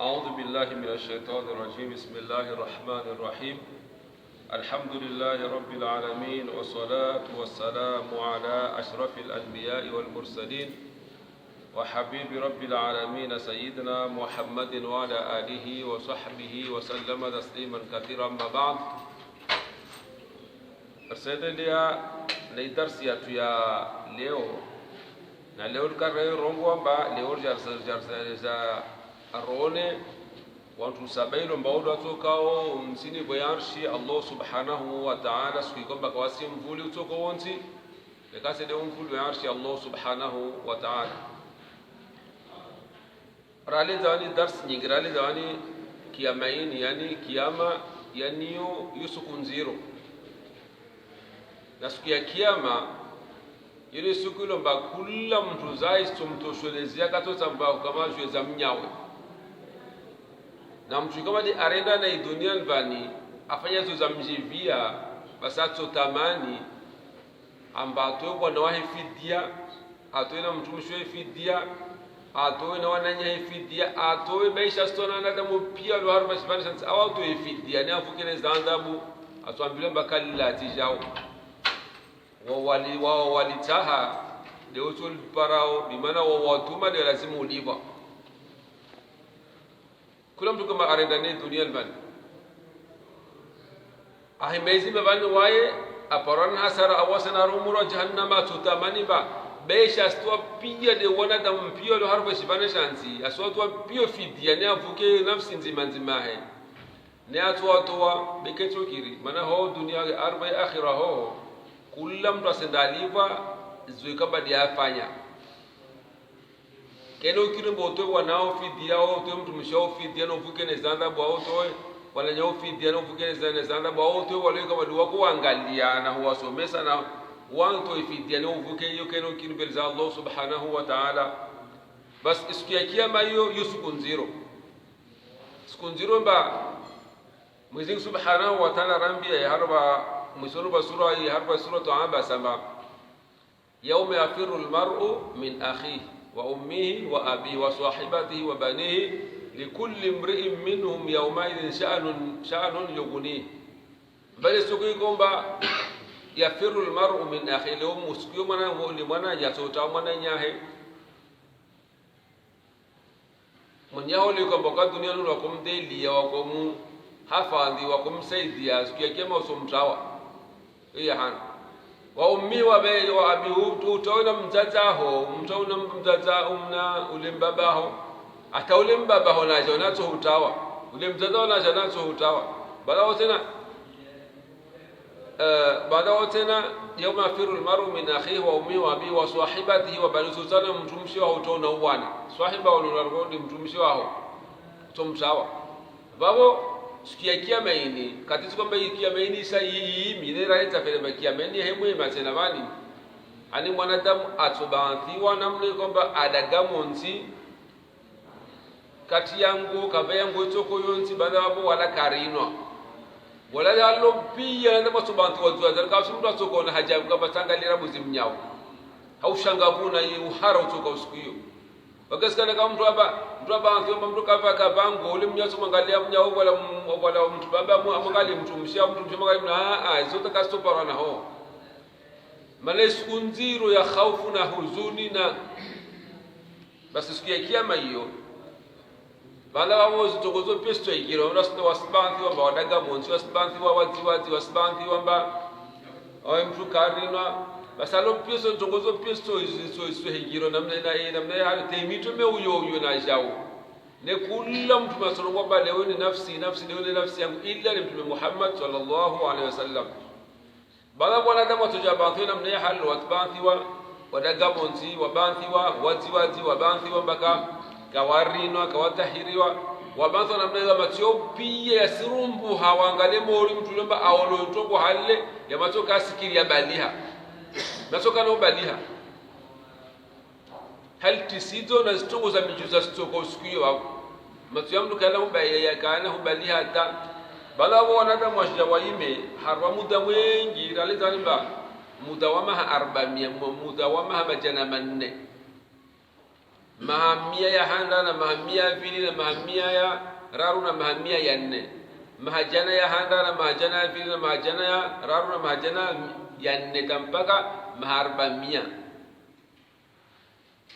أعوذ بالله من الشيطان الرجيم. بسم الله الرحمن الرحيم. الحمد لله رب العالمين، والصلاة والسلام على أشرف الأنبياء والمرسلين وحبيب رب العالمين سيدنا محمد وعلى آله وصحبه وسلم تسليما كثيرا. ما بعد، tunaendelea na darsi yetu ya leo, na leo tukare rongo amba leo jarza arone watu sabailo mbaudo atokao msini boyarshi Allah subhanahu wa ta'ala sikikomba kwa simvuli utoko wonti lekase de umvuli yarshi Allah subhanahu wa ta'ala. Rale dawani dars nyingrale dawani kiyamaini, yani kiyama yani yusukunziro na siku ya kiyama ile siku ile mba kula mtu zai stomtosholezia katota mba kama jweza mnyawe na mtu kama di arenda na dunia nvani afanya zo za mjivia basato tamani amba atoe bwana wahi fidia, atoe na mtumishi fidia, atoe na wananya fidia, atoe maisha stona na damu pia lo harba shibani shansi awa atoe fidia ni afukene zandabu atuambile mbakali tijao walitaha leo tul parao bimana watuma de lazima uliva kula mtu kama arendane dunia albani ahimezi mabani waye aparan hasara awasana rumura jahannama tutamani ba besha sto pia de wana da mpio lo harba shibana shansi aswatwa pio fidia ne avuke nafsi nzima nzima he ne atwa beketo kiri mana ho dunia arba akhirah ho kula mtu asendaliva zuika badi afanya keno kirimbo to wanao fidia au to mtu mshao fidia no vuke ne zanda bwa to wala nyao fidia no vuke ne zanda bwa to wale kama duwa kuangalia na huwasomesa na wanto fidia no vuke hiyo keno kirimbo za Allah subhanahu wa ta'ala. Bas isikia kiyama hiyo yusukunziro sikunziro mba Mwenyezi subhanahu wa ta'ala rambia ya harba مسورة سورة حرف سورة عبس يوم يفر المرء من أخيه وأمه وأبيه وصاحبته وبنيه لكل امرئ منهم يومئذ شأن يغنيه. بل سكيكم با يفر المرء من أخيه لو مسكيو منا لمنا يسوتا منا نياه من يهول يكم بقى الدنيا نوركم ديلي وكم حفاظي وكم سيدي سكيكم وسمتاوا iya hana wa ummi wa bai wa abi utawna mtataho mtawna mtata umna ulimbabaho ata ulimbabaho na jona to utawa ulimtata na jona to utawa bada wotena yawma firu almaru min akhihi wa ummi wa abi wa sahibatihi wa bani sultana mtumshi wa utawna uwana sahiba walunarudi mtumshi wao tumtawa babo sikia kiyama ini katitu kwamba kiyama ini sahihi minera itafele kiyama ini hemwe matena bani ani mwanadamu atubantiwa namle kwamba adagamonzi kati yangu kava yangu itoko yonzi bada wabo wala karino wala yalo pia na matubantiwa zuwa kasi mtu atoko na hajabu kama tangalira buzimnyao haushangavuna uhara utoka usiku wakasikana kama mtu hapa ankiomba mtu kavango ule mnyaso mwangalia mnyao wala mtu baba mwangalia mtu mshia mwangalia zote kastopa na ho mane sikunziro ya khaufu na huzuni na basi siku ya kiyama hiyo bala wao zitokozo pesto ikiro unasito wasibanthi wamba wadaga monzi wasibanthi wawazi wasibanthi wamba au mtu karina basalo peso tongozo peso iso higiro namna hali temito me uyo na jao ne kula mtu masoro bale wewe ni nafsi leo ni nafsi yangu illa ni mtume Muhammad sallallahu alaihi wasallam bala bwana kama tujabanthi namna hali watbanthi wa wadaga monzi wabanthi wazi wabanthi mpaka kawarino kawatahiriwa wabanthi namna matio pia yasirumbu hawaangalie mori mtu lomba aolo ntoko hale ya matoka sikiria baliha natoka no baliha hal tisizo na stongo za mijuza stoko siku wao matuyamdu kala mbaya kana hubaliha ta bala wana mwashja waime harwa muda wengi ralizaniba mudawama 400 mudawama majana manne mahamia ya handa na mahamia ya vili na mahamia ya raru na mahamia ya nne, mahajana ya handa na mahajana ya vili na mahajana ya raru na mahajana ya nne mpaka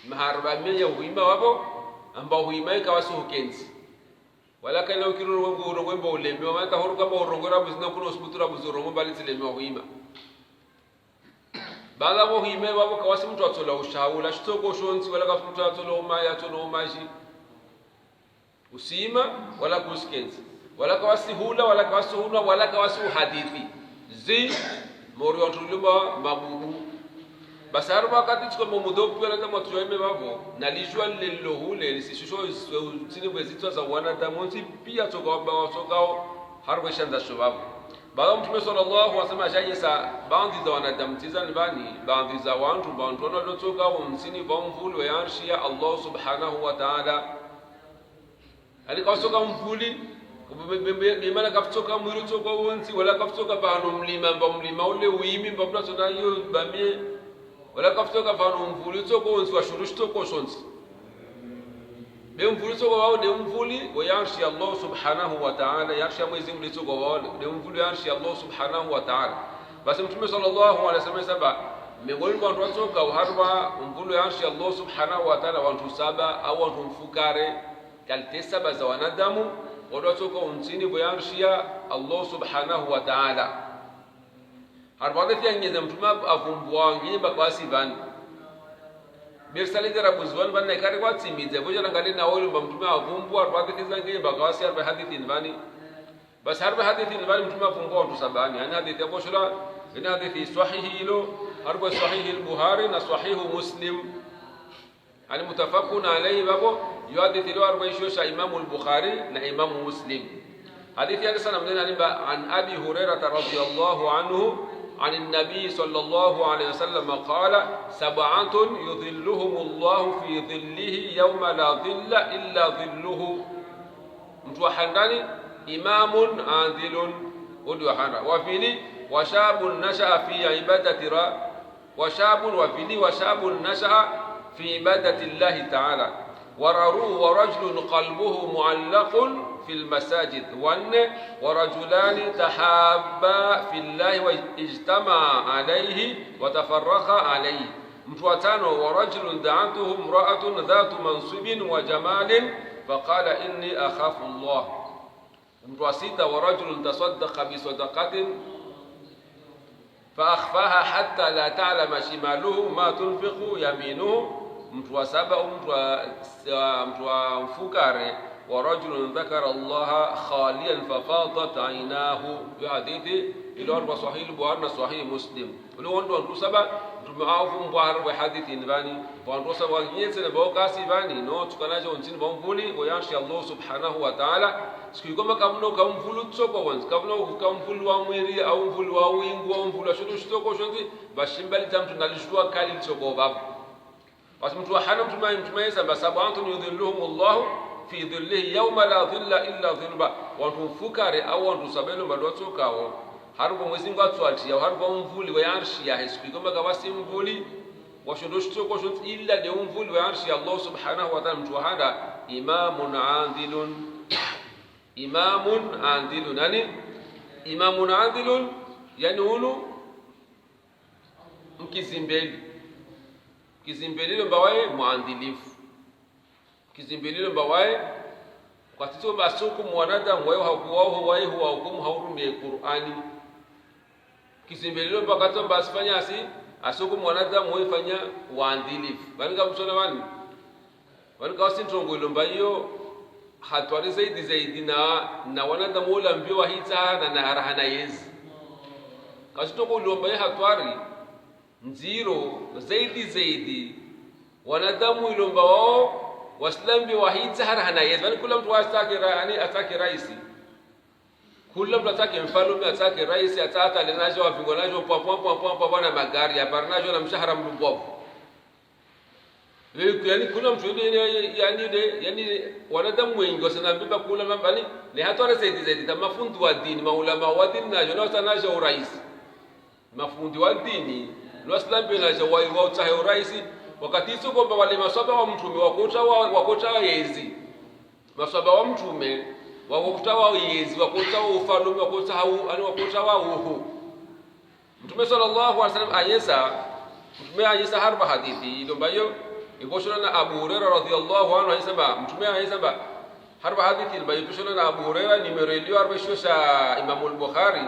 maharbamia ya huima wapo ambao huima ikawa suhukenzi wala kana ukiru rongo mbo ulembe wa mata horuka mbo rongo rabu zina kuno usbutura buzurongo bali tileme huima baada wa huima wapo kawasi mtu atola ushaula shitoko shonzi wala kafu mtu atola umaya atola umaji usima wala kuskenzi wala kawasi hula wala kawasi huna wala kawasi hadithi zi mori ontuluma mabubu basar wakati tuko mudopu wala kama tuyoime babo nalijua lillohule lisisho sini bwezitwa za wanadamu pia tokao harwe shanda shobabu baada mtume sallallahu alaihi wasallam ashayesa baadhi za wanadamu tizani bani baadhi za watu wanaotoka msini vamvulu ya arshi ya Allah subhanahu wa ta'ala alikasoka mvuli bimana kaftoka mwili toka wonsi wala kaftoka bano mlima ule uimi mbona tunayo bamie wala kaftoka bano mvuli toka wonsi washurushto ko shonsi be mvuli toka wao de mvuli wa yarshi Allah subhanahu wa ta'ala yarshi mwezi mvuli toka wao de mvuli yarshi Allah subhanahu wa ta'ala basi mtume sallallahu alaihi wasallam saba miongoni mwa watu toka harba mvuli yarshi Allah subhanahu wa ta'ala watu saba au watu mfukare kalte saba za wanadamu watoka unsini boyanshia Allah subhanahu wa ta'ala harbaga tiangeza mtuma avumbwa ngimba kwasi bani bersale dara buzwan banna kare kwa timize bojana ngale na wolo mtuma avumbwa harbaga tizange kwasi harba hadithin bani bas harba hadithin bani mtuma avumbwa watu sabani ana hadithi ya boshra ina hadithi sahihi ilo harba sahihi al-Bukhari na sahihu Muslim ani mutafaqun alayhi babo yuhadith ilo 40 Imam al-Bukhari na Imam Muslim hadithi ya sana mnena an Abi Hurairah radhiyallahu anhu عن النبي صلى الله عليه وسلم قال سبعة يظلهم الله في ظله يوم لا ظل إلا ظله متوحنداني إمام عادل ودوحنا وفيني وشاب نشأ في عبادة وشاب نشأ في عبادة الله تعالى ورجل قلبه معلق في المساجد ورجلان تحابا في الله واجتمعا عليه وتفرقا عليه متواتانو ورجل دعته امرأة ذات منصب وجمال فقال إني أخاف الله متواسيتا ورجل تصدق بصدقة فأخفاها حتى لا تعلم شماله ما تنفق يمينه متواسبا متوافكاري ورجل ذكر الله خاليا ففاضت عيناه بحديث الى صحيح البخاري صحيح مسلم ولو انتم سبا معاهم بوار بحديث باني وانتم سبا ينسى بوكاسي باني نو تكناجو انتين بمفولي وياشي الله سبحانه وتعالى سكيكما كمنو كمفولو تسوكو وانس كمنو كمفولو واميري او مفولو وينغو مفولو شنو شتوكو شنو باشمبالي تامتو نالشوا كالي تسوكو باب بس متوحنا متميز بسبعة يذلهم الله في ظله يوم لا ظل إلا ظله وانتم فكاري أو وانتم سبيلوا مدوتو كاو harbo mwezi ngwatwati ya harbo mvuli wa arshi ya hisbi kama kawasi mvuli washudushto ko shut illa de mvuli wa arshi Allah subhanahu wa ta'ala mtuhada imamun adilun yani imamun adilun yani hunu mkizimbelilo mbawaye muandilifu kizimbelilo mbawaye kwa tito basuku mwanadamu wao hakuwao wao hukumu haurumie Qur'ani kizimbelilo mpaka basifanya asuku mwanadamu wao fanya waandilifu bali kama msona wani kawasintongo ilomba hiyo hatwari zaidi na wanadamu wala mbiwa hita na harahana yezi kasitoko ilomba hiyo hatwari nziro zaidi wanadamu ilomba wao waslambi wahita harahana yezi bali kula mtu atake raisi kula mtu atake mfalme atake raisi atata lenajo wavingonajo kwa bwana magari aparnajo na mshahara mlubwa yani kula mtu yani wanadamu wengi wasanabeba kula mambani ni hatwara zaidi mafundi wa dini maulama wa dini najo na sanajo urais mafundi wa dini waslambi najo wao utahe urais wakati hizo kwamba wale maswahaba wa mtume wakota yezi maswahaba wa mtume wakota wa yezi wakota wa ufalume wakota wa uhu mtume sallallahu alaihi wasallam ayesa harba hadithi ndio ambayo ikoshona na Abu Hurairah radhiyallahu anhu ayesema mtume ayesema harba hadithi ambayo ikoshona na Abu Hurairah nimerelio harba shosha Imam al-Bukhari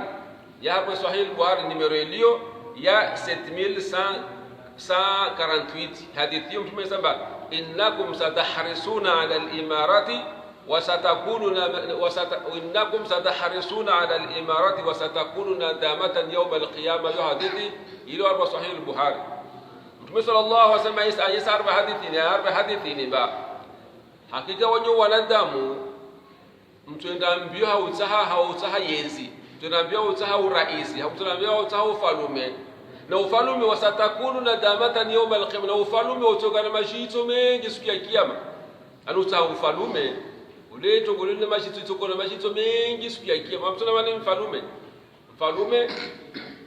ya harba Sahih al-Bukhari nimerelio ya 7148 hadithi mtume ayesema innakum satahrisuna ala al-imarati وإنكم ستحرصون على الإمارات وستكون ندامة يوم القيامة hadithi ilo arba Sahih al-Bukhari Mtume sallallahu alaihi wasallam ayesa arba hadithi ni ba hakika wanyo wanadamu mtuenda mbio hautaha yezi mtuenda mbio hautaha uraisi mtuenda mbio hautaha ufalume na ufalume wasatakunu nadamatan yawm al-qiyamah na ufalume utokana mashito mengi siku ya kiyama anuta ufalume uleto golene mashito tokona mashito mengi siku ya kiyama mtuna mane mfalume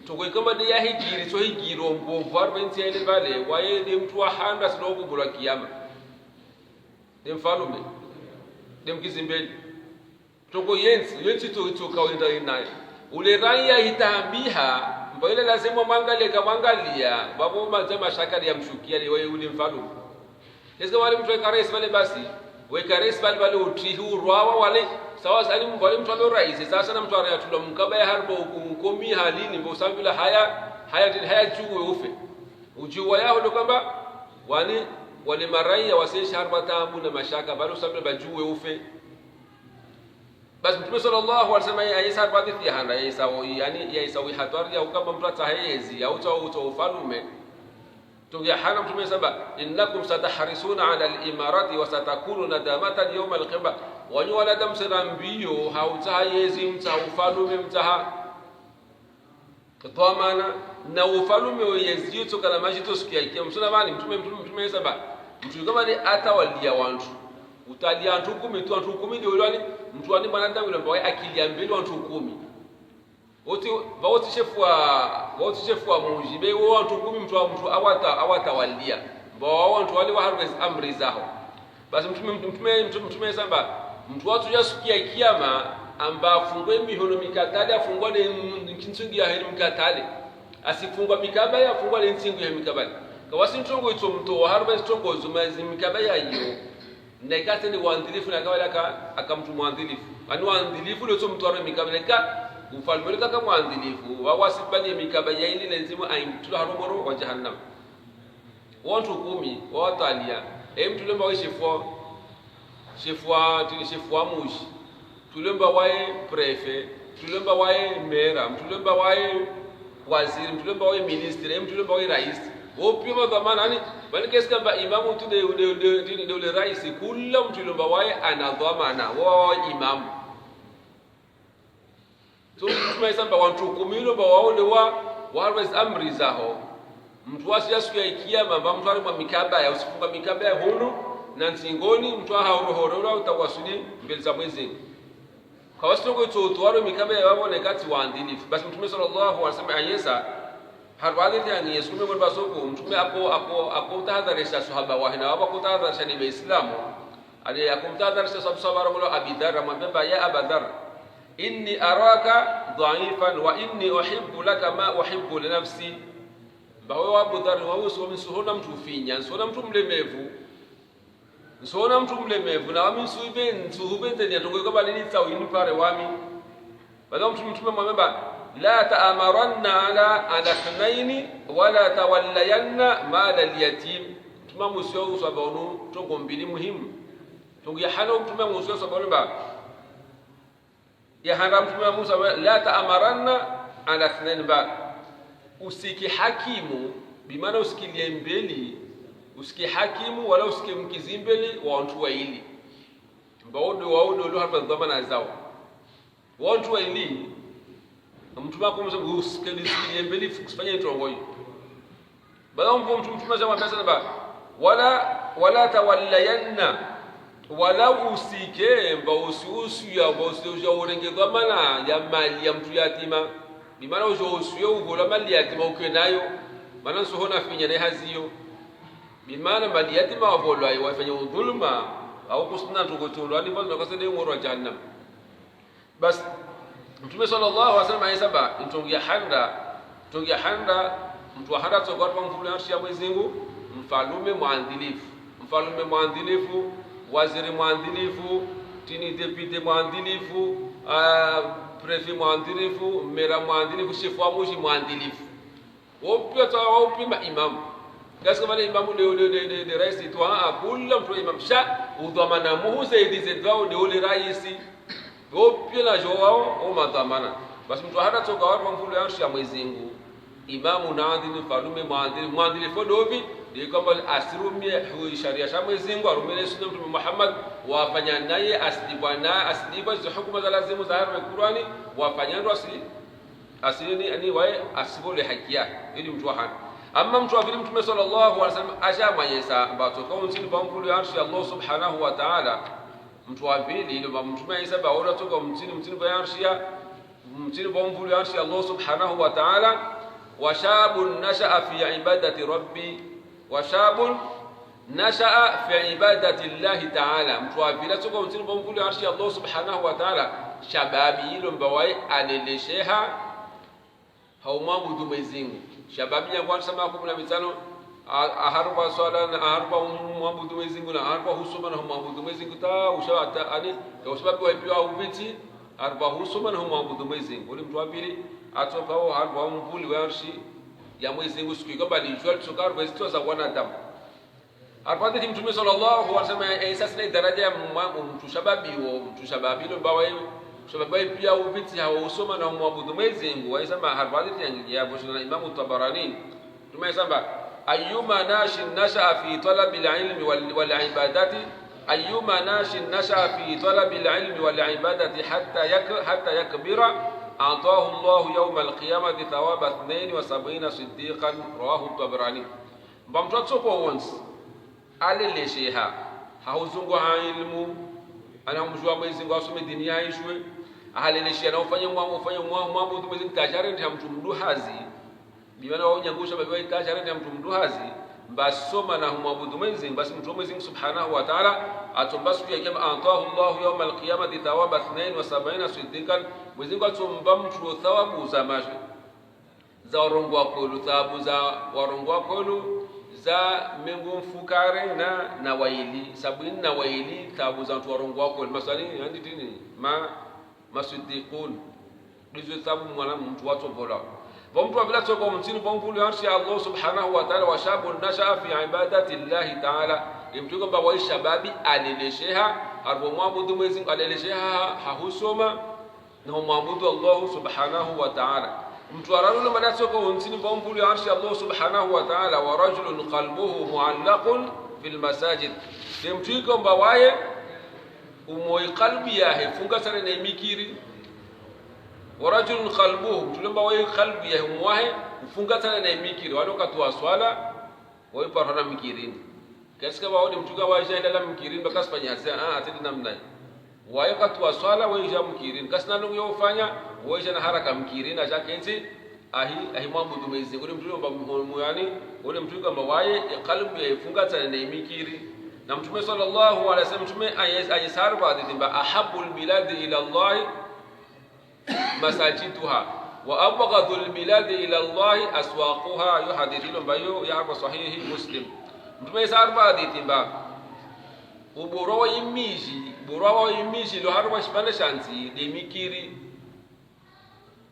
tokwe kama de yahigiri so higiro mbovu 40 ile vale waye de mtu wa handa sidogo bula kiyama de mfalume de mkizimbeli toko yensi to kawenda inaye ule raya hitambiha mbele lazima mwangalia babo mazema shakari ya mshukia ni wewe ule mfalume Yesu wale mtu ekares wale basi wekares wale utihu rwawa wale sawa salimu wale mtu alo rais sasa na mtu arayatula mkaba ya harbo ukomi halini mbo sambila haya juwe ufe ujuwa yao ndo kwamba wale marai wasesha harba taabu na mashaka bado sambila bajuwe ufe basi Mtume sallallahu alaihi wasallam ayesa harba hadithi handa yaisa hatari ya kama mtu atahezi au ufalume tungia hana Mtume saba innakum satahrisuna ala al-imarati wa satakunu nadamatan yawm al-qiyamah wanyo wanadamu sana mbio hautaha yezi mta ufalume mtaha dhamana na ufalume wa yezi yote kana majito siku ya kiyama msana bani Mtume saba mtu kama ni atawalia wantu utalia antu 10 ndio wale mtu ani mwanadamu yule ambaye akili mbele wantu 10 wote shefu wa mujibe wantu 10 mtu awatawalia mbao wantu wale wa harvest amri zao basi mtume samba mtu watu yasukia kiyama amba afungwe mihono mikatale afungwa ne nkinsungi ya heri mikatale asifungwa mikaba afungwa ne nsingu ya mikaba kawasi mtongo ito mto harvest tongo zumazi mikaba hiyo nekate ni waandilifu na kawala akamtu muandilifu ani waandilifu leo mtu waro mikaba ufalme kaka muandilifu wawasibani mikaba ya ili lazima aimtula haromoro wa jahannam watu 10 watalia mtulemba wa shefu wa mushi tulemba wae prefet tulemba wae mera tulemba wae waziri tulemba wae ministre tulemba wae rais opima dhamana ani bali kesi kama imamu tu de rais kula tulemba wae ana dhamana wa imamu so tumesema watu 10 waone wa amri zao mtu wasiasiku ya kiyama mtu alikuwa mikaba ya usifunga mikaba ya hunu na ntingoni mtu haorohoro utawasuli mbele za Mwenyezi kwa wasitongo tuwaro mikaba ya wao nekati waandilifu basi Mtume sallallahu alaihi wasallam ayesa harwadi yani Yesu mwe basoko Mtume ako tahadharisha sahaba wahina hapo kutahadharisha ni Waislamu ali akumtahadharisha sahaba wala Abi Dharr amwambia ya Abu Dharr inni araka dha'ifan wa inni uhibbu laka ma uhibbu li nafsi bawe Abu Dharr wao sio mtu finya sio mtu mlemevu nsona mtu mlemevu na wami nsuhubente ni atoko kama nini tawini pare wami bado mtume mwambia la ta'amaranna ala thnaini wala tawallayanna mal al-yatim mtume musio usabonu tongo mbili muhimu tongo ya hana mtume musio usabonu ba ya hana mtume Musa la ta'amaranna ala thnaini ba usiki hakimu bimaana usikilie mbeli usiki hakimu wala usiki mkizimbeli wa watu waili mbao ndio hapa dhamana zao watu waili mtume wako mzungu usikilie mbeli kufanya itongo hiyo baada mtume jamaa pesa ba wala tawallayanna wala usike mbao usiusu ya mbao usio urenge dhamana ya mali ya mtu yatima bimaana usio ugola mali yatima ukenayo maana sohona finya na haziyo bimana mali yatima wavolwa wafanya dhulma au kusina tukutulwa ni bado kasende ngoro jahannam. Bas Mtume sallallahu alaihi wasallam aisaba mtungia handa mtu handa tokwa kwa mfululizo ya Mwenyezi Mungu, mfalume mwandilifu, waziri mwandilifu, tini deputy mwandilifu, prefet mwandilifu, mera mwandilifu, shefu wa muji mwandilifu. Wopima imam. Gaska wale imamu de raisi toa akula mtu imam sha udhamana muhu zaidi zedwao de ule raisi. Wopia na joao o madhamana. Basi mtu hata toka kwa mfululizo ya Mwenyezi Mungu, imamu naadhini falume mwandilifu dovi ni kwamba asirumie sharia ya Mwenyezi Mungu, arumie sunna Mtume Muhammad, wafanya naye asdiba hizo hukumu za lazimu za Qur'ani, wafanya ndo asini ani wae asibole haki yake ili mtu hana. Amma mtu wa Mtume sallallahu alaihi wasallam ajama yesa ambato kwa mtini bangulu ya arshi Allah subhanahu wa ta'ala, mtu wa pili ile Mtume Isa baola toka mtini ba arshi ya mtini bangulu ya arshi Allah subhanahu wa ta'ala, wa shabun nasha'a fi ibadati rabbi وشاب نشأ في عبادة الله تعالى. متوافيلا تقوم تنبون كل عرش الله سبحانه وتعالى شبابي لنبواي أنيلشيها هما بدو مزينو شبابي يقول سماكم لمثالو أهربا صلاة أهربا هما بدو مزينو أهربا حسوما هما بدو مزينو تا وشوا أني يوسبابي ويبيوا وبيتي أهربا حسوما هما بدو مزينو ولم توافيلي أتوقعوا أهربا مبولي ويرشي ya Mwenyezi Mungu siku kwamba alijua tukar wazito za wanadamu. Arpati Mtume sallallahu alaihi wasallam sasa ni daraja ya mtu shababi lo bawaye shababi pia ubiti hausoma na muabudu Mwenyezi Mungu. Aisema arpati yangi ya boshana Imam Tabarani tumesema ayyuma nashin nasha fi talabi al-ilmi wal ibadati ayyuma nashin nasha fi talabi al-ilmi wal ibadati hatta yakbira أعطاه الله يوم القيامة ثواب 72 صديقا رواه الطبراني. بمتوتسوكو وونس على لشيها hauzungu ilmu ana mjua Mwenyezi Mungu asome dini yaishwe ahaleleshia na ufanye mambo Mwenyezi Mungu tajari ndio mtu mduhazi biwana wao nyangusha baba tajari ndio mtu mduhazi basoma na humwabudu Mwenyezi Mungu basi mtu Mwenyezi Mungu subhanahu wa ta'ala atombasu ya kama atahu Allah yawm al-qiyamati thawaba 72 siddiqan. Mwenyezi Mungu atomba mtu thawabu za maji za warongo wako, thawabu za warongo wako za mengu mfukare na waili sabini na waili thawabu za watu warongo wako masali andi dini masiddiqun dizo thawabu mwana mtu watu bola vamtu vile toko mtini bomvulu arshi Allah subhanahu wa ta'ala wa shabun nasha fi ibadati Allah ta'ala imtu kwamba wa shababi alilesheha arbo muabudu Mwenyezi Mungu alilesheha hahusoma na muabudu Allah subhanahu wa ta'ala. Mtu araruna madasoko mtini bomvulu arshi Allah subhanahu wa ta'ala wa rajulun qalbuhu mu'allaqun fil masajid imtu kwamba waye umoi qalbi yahe funga sana na mikiri ورجل قلبه تلمبا وي قلب يهموه ufungatana na mikiri wale wakati swala wao parana mikirini katika wao mtuka wa jahila la mikirini bakasfanya atidi namna wao wakati wa swala wao ja mikirini kasna ndio yofanya wao jana haraka mikirini acha kenzi ahi mwabudu Mwenyezi Mungu mtuka moyoni wale mtuka kama wae qalbi yafungatana na mikiri na mtume sallallahu alaihi wasallam mtume ayesar baadhi timba ahabul bilad ila Allah مساجدها وأبغض البلاد إلى الله أسواقها يحدثون بيو يعرف صحيح مسلم. Mtume sarba aditimba uboro yimiji lo harwa shibana shanti de mikiri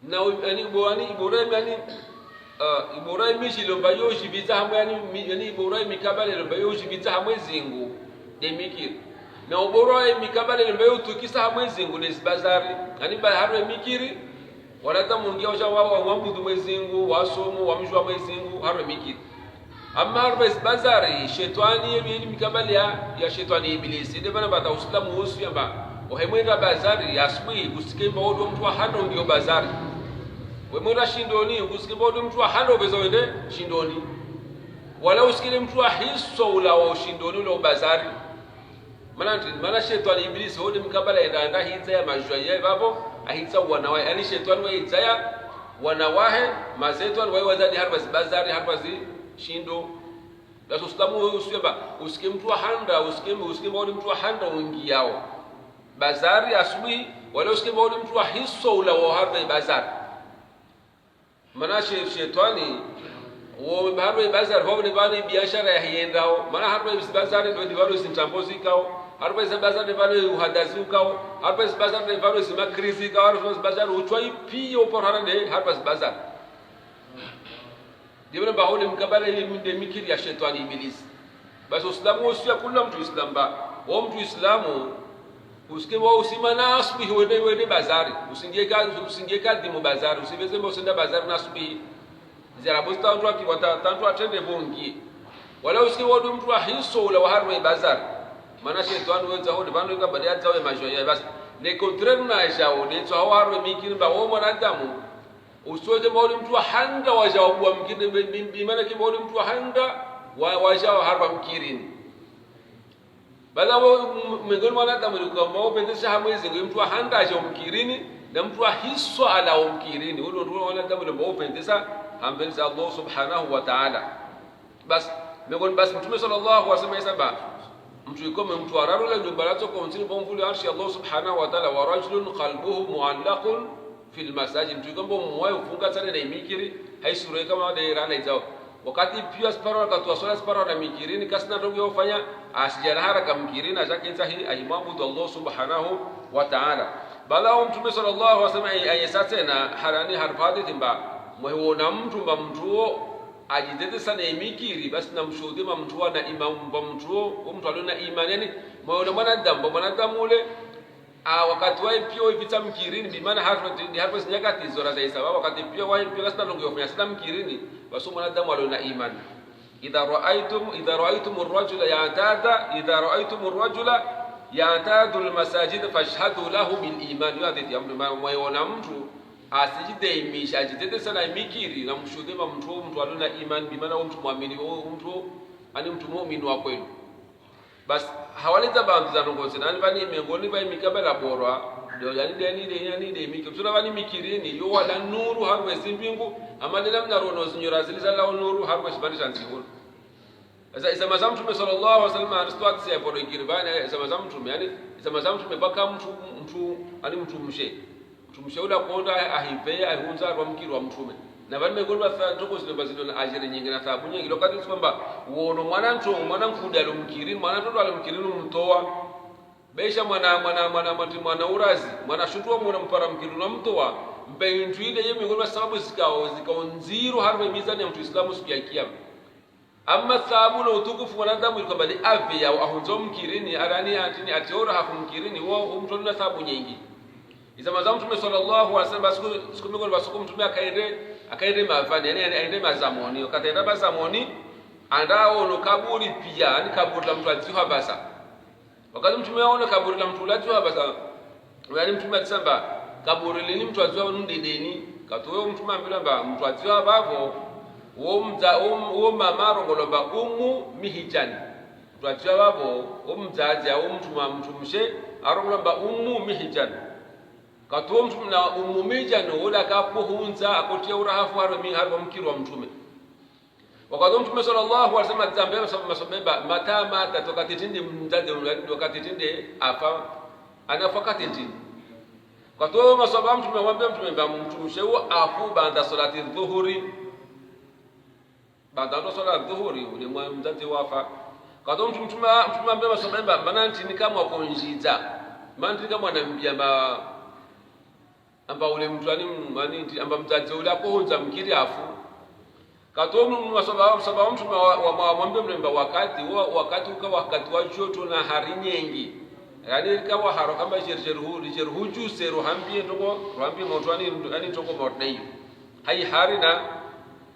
na ani boani iboro yimiji lo bayo shibiza hamwe yani iboro mikabale lo bayo shibiza hamwe zingu de mikiri na uboro mikabale lo bayo tukisa hamwe zingu les bazari ani ba harwe mikiri wala mungia washa wao waabudu Mwenyezi Mungu wasomo wamjua Mwenyezi Mungu harwe mikiri amma harwe bazari shetani yemi mikabale ya shetani ibilisi ndio bana bata uislamu usu yamba ohemwenda bazari yaswi kusikimba odo mtu hando ndio bazari wemwenda shindoni kusikimba odo mtu hando bezoende shindoni wala usikile mtu hisso ula wa shindoni ule bazari maana shetani ibilisi hodi mkabala enda hitsa ya majwaya babo ahitsa wanawahi yani shetani wa hitsa ya wanawahi mazetwan wa wazadi harba bazari harba shindo basi Uislamu usiweba usikie mtu handa usikie wale mtu handa uingiao bazari asubuhi wala usikie wale mtu hisso ula wa harba bazari maana shetani wo harba bazari wao ni bani biashara ya hiendao maana harba bazari ndio ndivyo zintambozikao harba bazari ndio uhadazukao harba bazari ndio zima krizi kao harba bazari utwai pia uporana harba bazari ndio baole mkabala ile munde mikiri ya shetani ibilisi basi Uislamu usio kula mtu Islam ba wa mtu Islamu usikie wao usimana asubuhi wende bazari usingie kazi mu bazari usiveze usenda bazari na asubuhi zarabusta watu akiwata tantu atende bongi wala usikie wao mtu ahiso ule wa harwe bazari maana shetani wenza hodi vandu baada zawe majoya basi ne contraire na jao ne to harwe mikiri ba wao mwanadamu usoje mawali mtu handa wajawabu wa mkini bimana ki mawali mtu handa wajawa harba mkirini bala wao mengoni mwanadamu kwa mao pendesha hamwezi mtu handa ajawa mkirini na mtu hisso ala mkirini huyo ndio mwanadamu ndio mao pendesha hambeleza Allah subhanahu wa ta'ala bas mengoni basi mtume sallallahu alaihi wasallam mtu yuko mtu ararula ndio balato kwa mtini bomvuli arshi Allah subhanahu wa ta'ala wa rajulun qalbuhu mu'allaqun fil masajid mtu kwamba mmoyo ufunga sana na mikiri haisure kama wale rana izao wakati pia sparo akatoa swala sparo na mikirini kasina ndio yofanya asijana haraka mkirini ajakinza hii aimamu Allah subhanahu wa ta'ala balao mtume sallallahu alaihi wasallam ayesate na harani harfadhi timba mweona mtu ajidete sana mikiri basi namshuhudie mtu na imamu mtu aliona imani yani mweona mwanadamu ule wakati wao pia vita mkirini bimana harfa nyakati zora za sababu wakati pia wao pia kasna longo yofanya sana mkirini basi mwanadamu aliona imani idha raaitum ar-rajula ya'tadu al-masajid fashhadu lahu bil iman yadhi amru mwaona mtu asijideimisha ajidete sana mikiri na mshuhudie mtu aliona imani bimana mtu muamini mtu ani mtu muumini wa kweli bas hawaliza bantu za nongozi nani bani miongoni ba mikabala borwa ndio yani de mikiri tuna bani mikirini yo wala nuru harwe zimbingu amadela mna rono zinyora ziliza la nuru harwe shibani chanzihul sasa isema za mtume sallallahu alaihi wasallam aristwat se boro giribani isema za mtume yani isema za mtume baka mtu mshe ula konda ahive ahunza kwa mkiri wa mtume na bani megolwa sa toko zile bazilo na ajira nyingi na sababu nyingi lokati kwamba uono mwanankuda alomkiri mwanantoto alomkiri mtoa besha mwana urazi mwana shutwa mwana mpara mkiri na mtoa mbentu ile yeye megolwa sababu zikao nziro harbe mizani ya mtu Islamu siku ya kiyama amma sababu na utukufu mwanadamu ilikuwa bali afya au ahunzo mkirini arani atini atiora hakumkirini wao mtu na sababu nyingi izama za mtume sallallahu alaihi wasallam siku migoni basuku mtume akaende mavani yani aende mazamoni wakataenda mazamoni andao no kaburi pia yani kaburi la mtu atiwa basa wakati mtume aona kaburi la mtu atiwa basa yani mtume atisamba kaburi lini mtu atiwa ndideni katoe mtume ambira mtu atiwa bavo uo mamaro ngolomba mihijani mtu atiwa bavo mzazi au mtu mshe arongolomba mihijani katuo mtume na umumija no ula kapohunza akotia urahafu harbo mkiro wa mtume wakati mtume sallallahu alaihi wasallam atambea masabeba matama tatokati tindi mdade wakati tindi afa anafakati tindi katuo masababa mtume mwambia mtume mtume huo afu baada salati dhuhuri baada salati dhuhuri ule mdade wafa katuo mtume mwambia masababa mananti ni kama konjiza manti kama anambia amba ule mtu ani amba mzazi ule akohunza mkiri afu katomu sababu mtu mwambie mlemba wakati ukawa wakati wa joto na hari nyingi yani ikawa haro kama jerhu juse rohambie moto ani toko mordeyo hai harina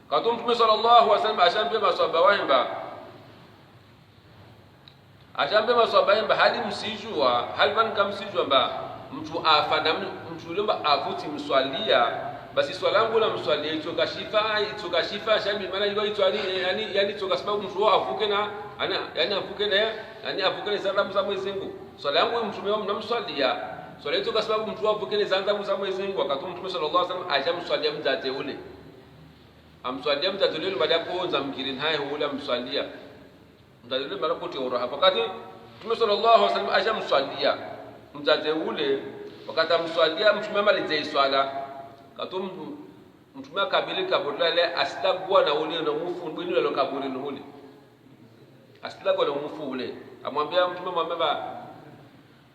katomu mtume sallallahu alaihi wasallam ashambia maswahaba hali msijua hali ban kamsijua mtu afana mtu lemba avuti mswalia basi swala langu la mswalia itokashifa shabi maana hiyo yani toka sababu mtu afuke na afuke na zandamu za Mwenyezi Mungu swala yangu mtume wao mnamswalia swala itoka sababu mtu afuke na zandamu za Mwenyezi Mungu wakati mtume sallallahu alaihi wasallam ajamswalia mzate ule amswalia mzate ule baada ya kuanza mkirini haya ule amswalia mzazi ule mara kote uraha wakati Mtume sallallahu alaihi wasallam ajamswalia mzazi ule wakati amswalia mtume amalize swala kato mtume akabili kaburi lale asitagwa na ule na mufu bwini lalo kaburi ule asitagwa na mufu ule amwambia mtume mwambia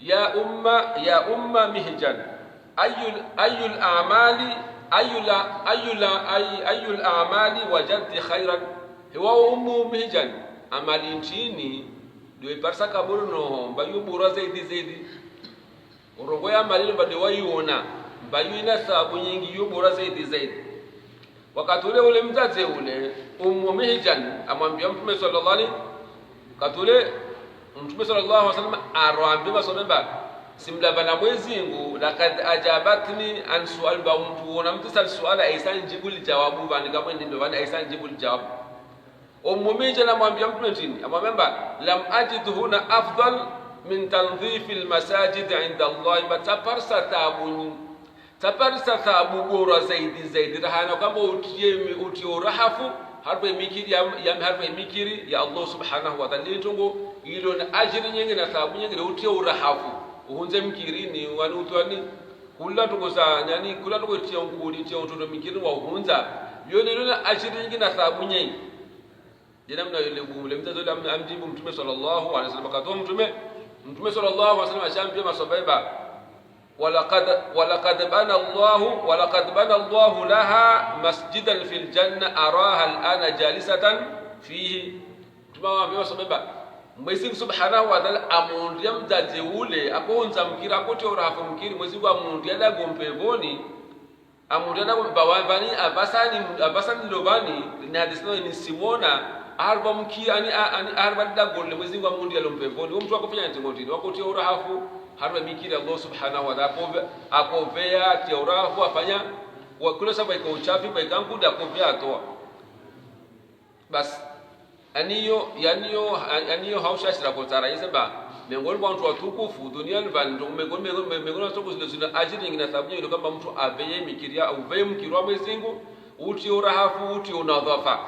ya umma mihjan ayul a'mali wajadti khairan huwa ummu mihjan amali nchini ndio iparsa kaburi no bayu bura zaidi urongo ya mali bade waiona bayu ina sababu nyingi yu bora zaidi wakati ule mzazi ule ummu mihjan amwambia mtume sallallahu alaihi katule mtume sallallahu alaihi wasallam aroambia masomba simlabana mwezingu laqad ajabatni an su'al ba mtu na mtu sal su'ala aisan jibul jawabu bani kama ndio bani aisan jibul jawabu ummu mihjan amwambia mtume tini amwambia lam ajid huna afdal min tanzif almasajid inda Allah bataparsa tabu bora zaidi rahana kama utie rahafu harbe mikiri harbe mikiri ya Allah subhanahu wa ta'ala tungo ilo na ajiri nyingi na thawabu nyingi utie rahafu uhunze mikiri ni wanu utwani kula tukosa yani kula tukotia ngudi tie utoto mikiri wa uhunza yone ilo na ajiri nyingi na thawabu nyingi jina mna yule bumule mtazo amjibu mtume sallallahu alaihi wasallam kato mtume sallallahu alaihi wasallam ashambia masababa ولقد بنى الله لها مسجدا في الجنة أراها الآن جالسة فيه تمام masababa Mwenyezi Subhanahu wa Ta'ala amundia mzazi ule akonza mkira akote urafu mkiri Mwenyezi amundia da gompevoni amundia da bawani abasani lobani ni hadisino ni Simona arba mkiri ani arba da golle Mwenyezi amundia lompevoni mtu akofanya ntengoti wakote urafu harba mikiri Allah subhanahu wa ta'ala akovea teurafu afanya kula sababu iko uchafi kwa ikanguda akovea atoa bas aniyo haushashira kwa tara isaba miongoni mwa watu watukufu duniani bali miongoni watu kuzile ajiri nyingine sababu ile kama mtu aveye mikiri au veye mkiri wa mwezingu uti urahafu uti unadhafa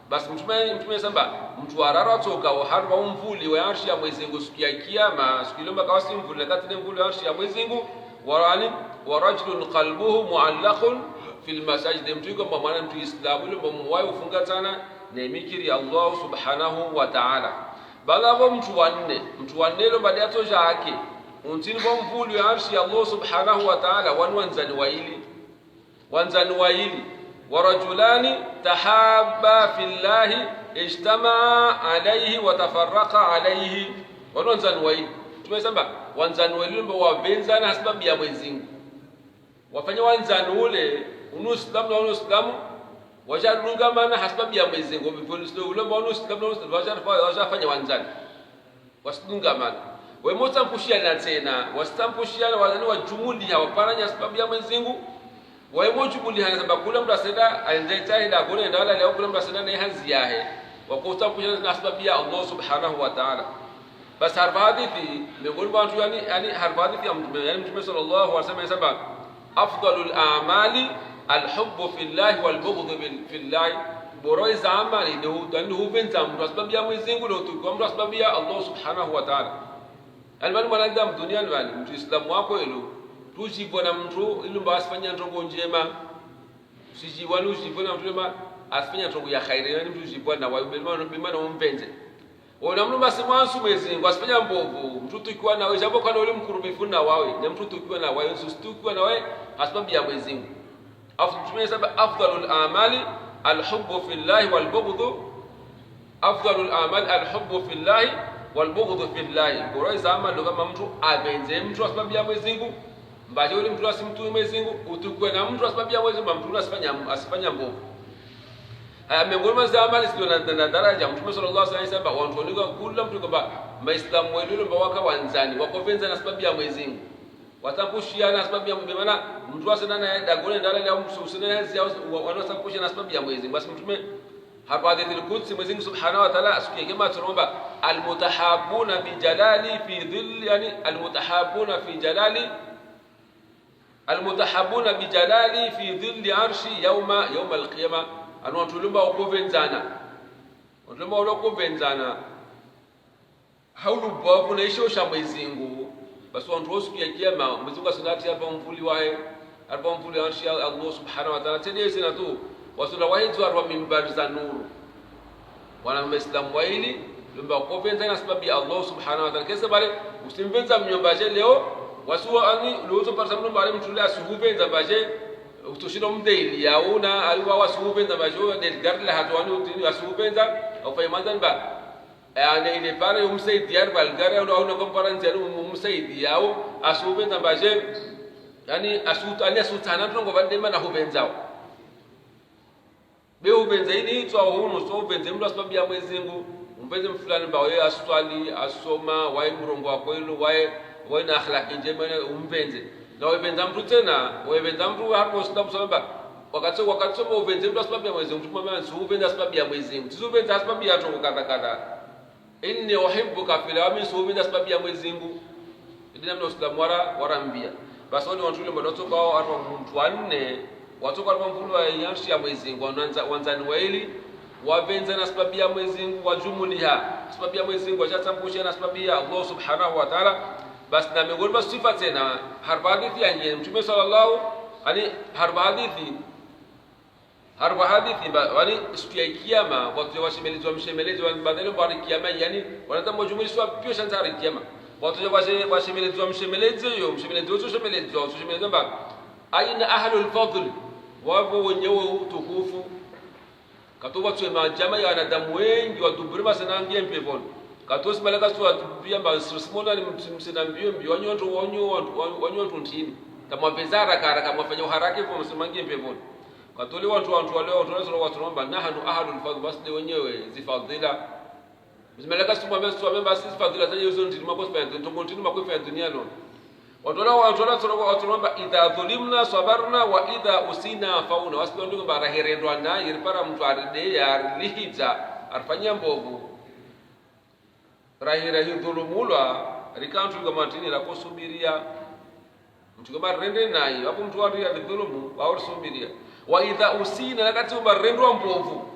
basi mtume samba mtu arara toka harba umvuli wa arshi ya mwezingu siku ya kiyama siku ile mpaka mvuli kati ni mvuli wa arshi ya mwezingu wa rajulun qalbuhu mu'allaqun fil masajid mtu yuko maana mtu islamu ile mwayo ufunga sana na mikiri ya Allah subhanahu wa ta'ala balavo mtu wanne lo baada toja yake untini kwa mvuli wa arshi ya Allah subhanahu wa ta'ala wanzani waili ورجلان تحابا في الله اجتمعا عليه وتفرقا عليه wanzan waili tumesema wanzan waili ndio wabenzana sababu ya Mwenyezi wafanya wanzan ule unuislamu na unuislamu wajadungamana sababu ya Mwenyezi Mungu vile ule unuislamu wajafanya wanzan wasidungamana wewe mtampushia tena wasitampushia wazani wa jumuli hawaparanya sababu ya Mwenyezi Mungu waimojubuli hana sababu kula mtu asenda aendeta ila gole ndala leo kula mtu asenda na hanzi yahe wakuta kuja na sababu ya Allah subhanahu wa ta'ala bas hadithi miongoni mwa watu yani hadithi ya mtume sallallahu alaihi wasallam sababu afdalul a'mali alhubbu fillah walbughdhu fillah boroiza amali ndio huvenza mtu sababu ya Mwenyezi Mungu ndio tukua mtu sababu ya Allah subhanahu wa ta'ala almani mwanadamu duniani bali mtu islamu wako ilo tujibona mtu ilumba asifanya ntongo njema usijibona usijibona mtu lema asifanya ntongo ya khairi yani mtu usijibona wa bimana umpenze ona mtu masimwansu Mwenyezi Mungu asifanya mbovu mtu tukiwa na wewe japo kana ule mkurubifu na wawe na mtu tukiwa na wewe usitukiwa na wewe sababu ya Mwenyezi Mungu aftumie sababu afdalul a'mali alhubbu fillah walbughdhu afdalul a'mali alhubbu fillah walbughdhu fillah bora zama ndo kama mtu abenze mtu sababu ya Mwenyezi Mungu mbaje ule mtu asimtume Mwenyezi Mungu utukwe na mtu sababu ya Mwenyezi Mungu mtu asifanya mbovu miongoni mwa amali sio na daraja mtume sallallahu alaihi wasallam watu walikuwa kula mtu kwamba maislamu wale waka wanzani wakovenza na sababu ya Mwenyezi Mungu watampushia na sababu ya maana mtu asenda na dagone ndala leo msusina wanasampushia na sababu ya Mwenyezi Mungu basi mtume hapa hadithi al-Qudsi Mwenyezi Mungu subhanahu wa ta'ala asikie kama tunaomba almutahabuna bi jalali fi dhill yani almutahabuna fi jalali المتحبون بجلالي في ظل عرشي يوم القيامه anu tulumba ukuvenzana tulumba ukuvenzana haulu babu na isho sha mwezingu basi wantu wosu ya kiyama mwezingu asinati hapa mvuli wae hapa mvuli wa Allah subhanahu wa ta'ala tena sina tu wasula wahizu arwa minbar za nuru wana muislamu waili lumba kopenza na sababu ya Allah subhanahu wa ta'ala kesa bale usimvenza mnyombaje leo wasuwa ani luzo parsa mno bale mtule asuhuvenza baje utoshino mdeili yauna aliwa wasuhuvenza baje del garla hatwani utini asuhuvenza au fayimanzan ba yani ile pale umsaidia balgara au na comparanza umsaidia au asuhuvenza baje yani asutana tungo badema na huvenzao beuvenza ini twa hunu so uvenze mtu sababu ya Mwenyezi Mungu umvenze fulani ba wewe aswali asoma wae mrongo wako ile wae na akhlaq njema umvenze na uvenza mtu tena uvenza mtu hapo sababu sababu wakati soma uvenze mtu sababu ya Mwenyezi Mungu tumama uvenza sababu ya Mwenyezi Mungu tuvenza sababu ya tongo kadha inni uhibbuka fila wa uvenza sababu ya Mwenyezi Mungu ndio mtu Uislamu warambia basi wale watu wale mdotoka wao mtu wanne watoka kwa mfulu wa yanshi ya Mwenyezi Mungu wanzani waili wavenza na sababu ya Mwenyezi Mungu wajumuliha sababu ya Mwenyezi Mungu wachatambusha na sababu ya Allah subhanahu wa ta'ala basi na miongoni mwa sifa tena harba hadithi ya Mtume sallallahu yani harba hadithi wani siku ya kiyama watu washemelezi wa badala bari kiyama yani wanataka jumuishwa pia shantari kiyama watu washemelezi wa mshemelezi ba aina ahlul fadl wao wenyewe utukufu katoba twema jamaa ya wanadamu wengi watubirima sana ngie mpevoni katosi malaka tu atubia mbasimola ni msina mbio wanyo ntini kama bezara kama wafanya haraka hivyo msimangie mpevoni katoli watu wale watu naomba nahnu ahlul fadl basi wenyewe zifadhila msimalaka tu mwambie tu basi zifadhila zaje hizo ntini makosa ya ntini makosa ya dunia no watu naomba idha dhulimna sabarna wa idha usina fauna wasipo ndio baraherendwa na iripara mtu aride ya lihita arfanya mbovu rahira hidhulumulwa rikantu kama tini la kusubiria mtu kama rende nayo hapo mtu watu adhulumu au subiria wa idha usina nakati ubarendwa mbovu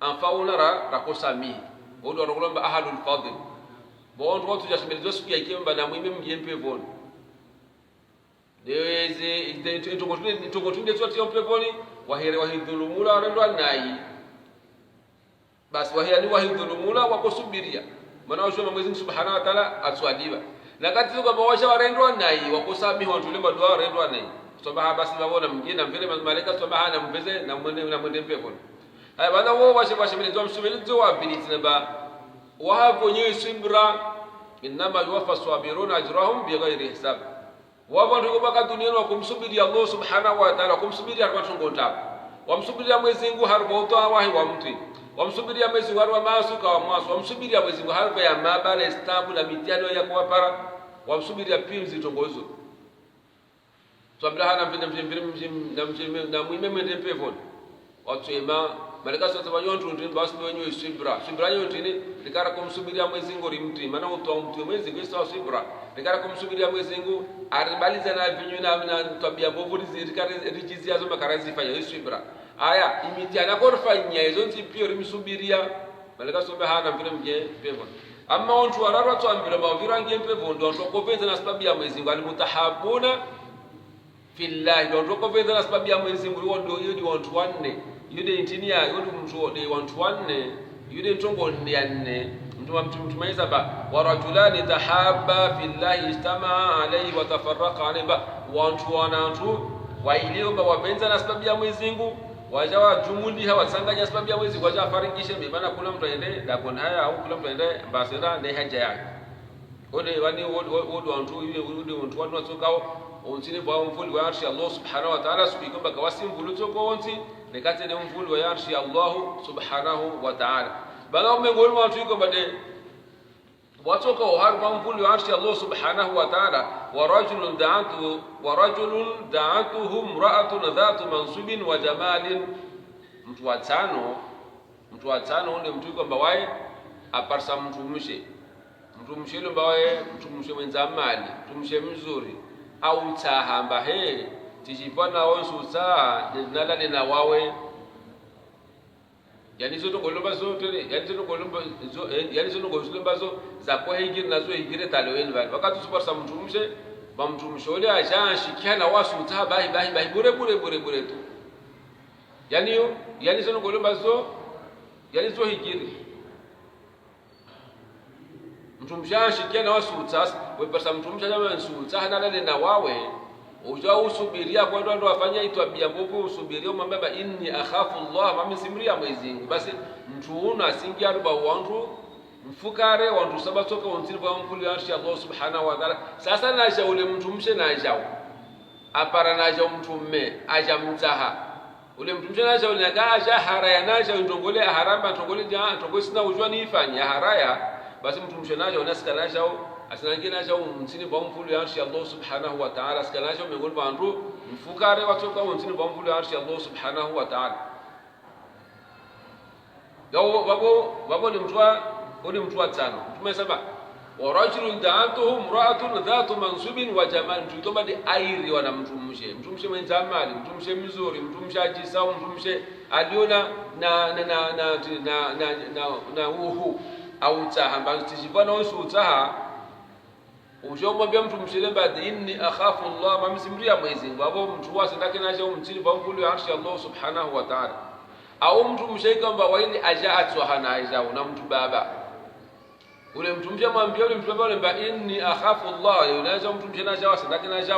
anfauna ra kusami wao wanakulomba ahlul fadl bonto watu jasmelizo siku ya kiyama na muime mjempe voni deweze itokotunde twati yompevoni wahidhulumula warendwa nai basi wahidhulumula wakusubiria maana washoma Mwenyezi Subhanahu wa Ta'ala atwadiba na kati kwa bawasha warendwa nai wakusabihi watu lemba dua warendwa nai sobaha basi babona mjina mvile malaika sobaha na mveze na mwende mpevoni haya bana wao washemelizo msumelizo wa biliti ba wahapo nyewe subra inma yuwaffa sabiruna ajrahum bighairi hisab wapo ndio baka duniani wakumsubiri Allah subhanahu wa ta'ala kumsubiri arwatungota wamsubiri Mwenyezi Mungu harboto wahi wa mtu wamsubiri Mwenyezi Mungu harwa masuka wa mwaso wamsubiri Mwenyezi Mungu harba ya mabala stabu na mitiano ya kuwapara wamsubiri pimzi tongozo sabra hana na muime mwende pevoni watu ema malika sote wanyontu ndio basi wenyewe subra yote ni likara kumsubiria Mwenyezi Mungu rimti maana utoa mtu Mwenyezi Mungu sawa subra likara kumsubiria Mwenyezi Mungu aribaliza na vinyu na tabia mbovu zikara rijizia zo makarazi fanya subra aya imitiana korfanya hizo ntipio rimsubiria malika sote hana vile mje pevo amma watu warara tu ambira mavira ngie pevo ndio kopenza na sababu ya Mwenyezi Mungu alimutahabuna fillah ndio kopenza na sababu ya Mwenyezi Mungu ndio watu wanne yude intinia yude mtu de watu wanne yude tongo ndianne mtu maiza ba warajulani tahabba fillahi istama alayhi wa tafarraqa alayhi ba watu wanatu wailiomba wapenza na sababu ya Mwenyezi Mungu wajawa jumuli hawasanganya sababu ya Mwenyezi Mungu wajafarikishe maana kuna mtu aende dakon haya au kuna mtu aende basira na haja yake wode wani wode watu watokao ontini bwa mvuli wa arshi Allah subhanahu wa ta'ala sikikomba kawasi mvuli toko onti nikate ne mvuli wa arshi Allah subhanahu wa ta'ala bala umengoni watu iko bade watoka harba mvuli wa arshi Allah subhanahu wa ta'ala wa rajulun da'atuhum ra'atun dhatu mansubin wa jamalin mtu wa tano ndio mtu kwamba wae aparsa mtu mshe mbawe mtu mshe mwenza mali mtu mshe mzuri au tahamba tijipana wonsu saa nala na wawe yani zoto golomba zote yani zoto golomba yani zoto golomba zo za kwa higiri nazo higiri taleweni bali wakati super sa mtumshe bamtumshe ole ashanshikia na wasu utabai bure tu yani zoto golomba zo yani zo higiri mtumsha ashikia na wasu utas we pesa mtumsha kama nsuta hana na wawe ujao usubiria kwa ndo afanya itwabia mbovu usubiria umambaba inni akhafu Allah mami simria mwezingu basi mtu una asingia ruba wandu mfukare wandu sabatoka wonzini kwa mfuli arshi Allah subhanahu wa ta'ala sasa naja ule mtu mshe naja apara naja mtu mme aja mtaha ule mtu mshe naja ule naja haraya naja ndongole haramba ndongole ja ndongole sina ujua ni ifanya haraya basi mtu mshe naja unasika naja asinangina jao mtini kwa mfulu ya arshi Allah subhanahu wa ta'ala sikanajo miongoni mwa wandu mfukare watoka mtini kwa mfulu ya arshi Allah subhanahu wa ta'ala gao babo ni mtu wa tano tumesema wa rajulun da'atuhu imra'atun dhatu mansubin wa jamal mtu di airi wana mtu mshe mwenza mali mtu mshe mzuri mtu mshe ajisau mtu mshe aliona na uhu au taha ambazo tijibana usu taha ujomwambia mtu mshilemba inni akhafu Allah mamsimria mwezi babo mtu wase ndake naje mtini ba mkulu ya arshi Allah subhanahu wa ta'ala au mtu mshaika mba waili ajaat wa hana aja na mtu baba ule mtu mje mwambia ule mtu baba ule inni akhafu Allah yunaja mtu mje naje wase ndake naje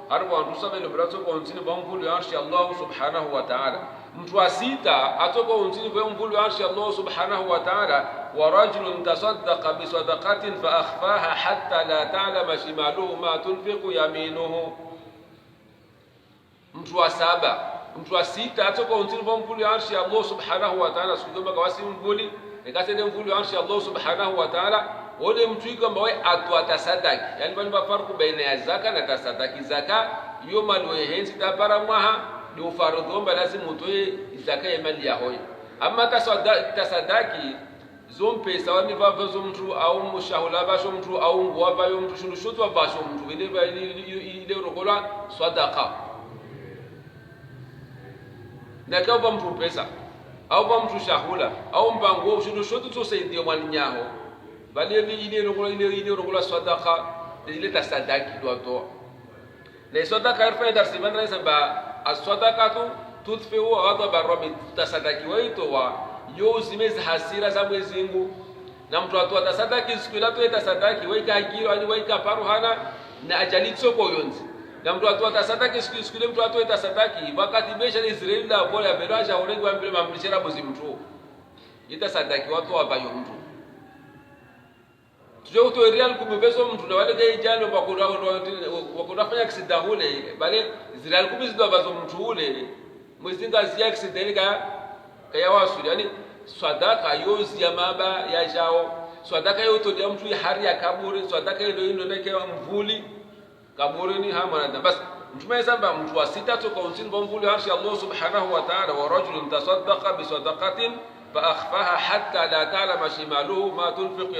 harba mtu saba ile brato kwa mtini ba mkulu ya arshi Allah subhanahu wa ta'ala mtu wa sita atoka mtini ba mkulu ya arshi Allah subhanahu wa ta'ala ورجل تصدق بصدقة فأخفاها حتى لا تعلم شماله ما تنفق يمينه mtu wa saba mtu wa sita atoka mtini kwa mvuli wa arshi Allah subhanahu wa ta'ala sikuzoma kwa wasi mvuli nikasema mvuli wa arshi Allah subhanahu wa ta'ala wale mtu iko ambaye atwata sadaki yani bali farku baina ya zaka na tasadaki zaka yoma lo hensi tapara mwaha ndio faradhomba lazima utoe zaka ya mali ya hoyo ama tasadaki zompesa wani vazo mtu au mushahula basho mtu au nguwa bayo mtu shundushotwa basho mtu ile rokola sadaqa na kwa mtu pesa au kwa mtu shahula au mbango shundushotu tusaidia mwalinyaho bali ile rokola sadaqa ile tasadaki doto na sadaqa irfa darsibana nasaba as-sadaqatu tudfi'u ghadaba rabbi tasadaki waito wa yo zimezi hasira za Mwenyezi Mungu na mtu atoa tasadaki siku ile atoa tasadaki waika hakiro ani waika paruhana na ajali tsoko yonzi na mtu atoa tasadaki siku ile mtu atoa tasadaki wakati besha Israeli na bola beraja urengo ambele mamlishera bozi mtu ita sadaki watu wabayo mtu tujao to real kubebezo mtu na wale gai jano wakudafanya kisida ule bale Israeli kubizido bazo mtu ule Mwenyezi Mungu azia kisida kaya wasu yani sadaka yozi ya maba ya jao sadaka yoto ya mtu hari ya kaburi sadaka ile ndeke wa mvuli kaburi ni hamana bas mtume samba mtu wa sita toka unsini kwa mvuli arshi Allah subhanahu wa ta'ala wa rajulun tasaddaqa bi sadaqatin fa akhfaha hatta la ta'lama shimaluhu ma tunfiqu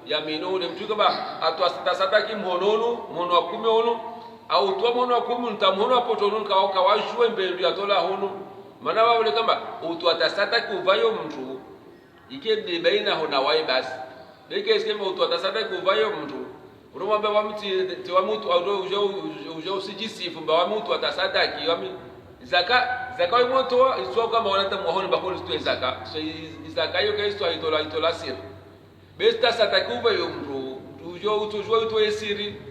yaminuhu mtu kama atwa sadaki mhonono mhono wa 10 ono au twa mhono wa 10 ntamhono hapo tono kawajue mbele ya tola hono maana wale kama utwatasataki uvayo mtu ikende baina hona wai basi deke sema utwatasataki uvayo mtu urumwambia wa mtu wa mtu au ujao usijisifu mba wa mtu atasataki wami zaka wa mtu sio kama wanata muhoni bakoni tu zaka so zaka hiyo kaiswa itola siri besta sataki uvayo mtu ujao utu esiri